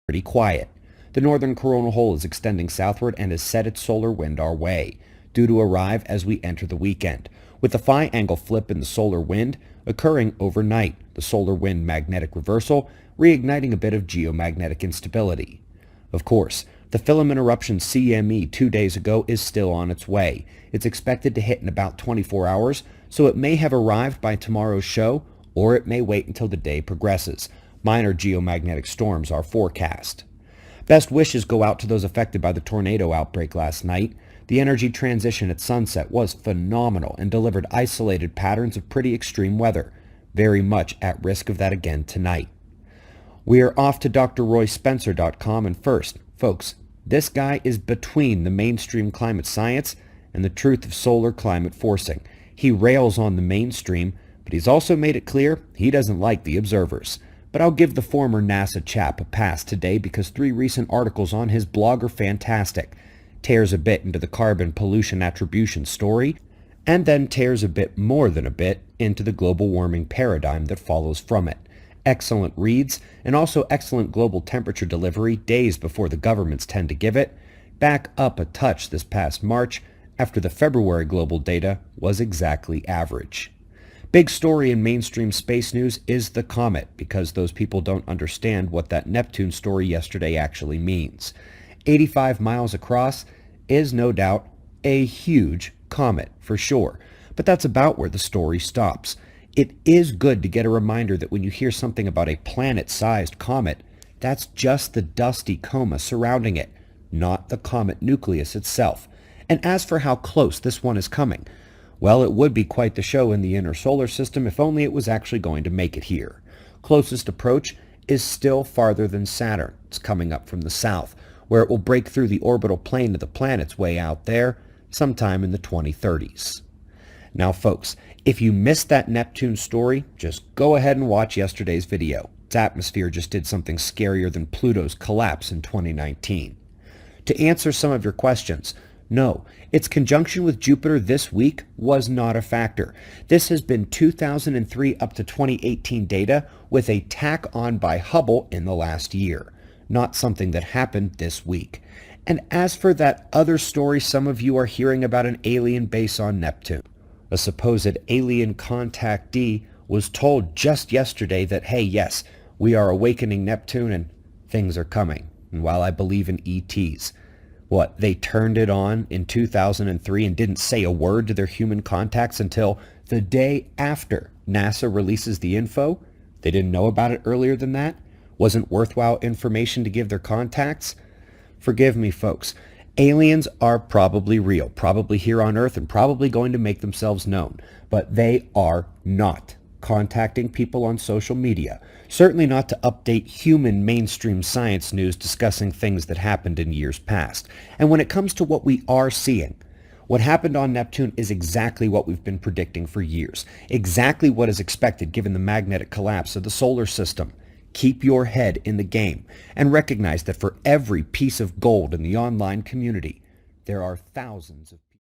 pretty quiet. The northern coronal hole is extending southward and has set its solar wind our way, due to arrive as we enter the weekend, with the phi angle flip in the solar wind occurring overnight, the solar wind magnetic reversal reigniting a bit of geomagnetic instability. Of course, the filament eruption CME 2 days ago is still on its way. It's expected to hit in about 24 hours, so it may have arrived by tomorrow's show, or it may wait until the day progresses. Minor geomagnetic storms are forecast. Best wishes go out to those affected by the tornado outbreak last night. The energy transition at sunset was phenomenal and delivered isolated patterns of pretty extreme weather, very much at risk of that again tonight. We are off to drroyspencer.com, and first, folks, this guy is between the mainstream climate science and the truth of solar climate forcing. He rails on the mainstream, but he's also made it clear he doesn't like the observers. But I'll give the former NASA chap a pass today because 3 recent articles on his blog are fantastic. Tears a bit into the carbon pollution attribution story, and then tears a bit more than a bit into the global warming paradigm that follows from it. Excellent reads, and also excellent global temperature delivery days before the governments tend to give it, back up a touch this past March after the February global data was exactly average. Big story in mainstream space news is the comet, because those people don't understand what that Neptune story yesterday actually means. 85 miles across is no doubt a huge comet, for sure, but that's about where the story stops. It is good to get a reminder that when you hear something about a planet-sized comet, that's just the dusty coma surrounding it, not the comet nucleus itself. And as for how close this one is coming, well, it would be quite the show in the inner solar system if only it was actually going to make it here. Closest approach is still farther than Saturn. It's coming up from the south, where it will break through the orbital plane of the planets way out there sometime in the 2030s. Now, folks, if you missed that Neptune story, just go ahead and watch yesterday's video. Its atmosphere just did something scarier than Pluto's collapse in 2019. To answer some of your questions, no, its conjunction with Jupiter this week was not a factor. This has been 2003 up to 2018 data with a tack on by Hubble in the last year, not something that happened this week. And as for that other story some of you are hearing about an alien base on Neptune, a supposed alien contactee was told just yesterday that, hey, yes, we are awakening Neptune and things are coming. And while I believe in ETs, what, they turned it on in 2003 and didn't say a word to their human contacts until the day after NASA releases the info? They didn't know about it earlier than that? Wasn't worthwhile information to give their contacts? Forgive me, folks. Aliens are probably real, probably here on Earth, and probably going to make themselves known. But they are not contacting people on social media. Certainly not to update human mainstream science news discussing things that happened in years past. And when it comes to what we are seeing, what happened on Neptune is exactly what we've been predicting for years. Exactly what is expected given the magnetic collapse of the solar system. Keep your head in the game and recognize that for every piece of gold in the online community, there are thousands of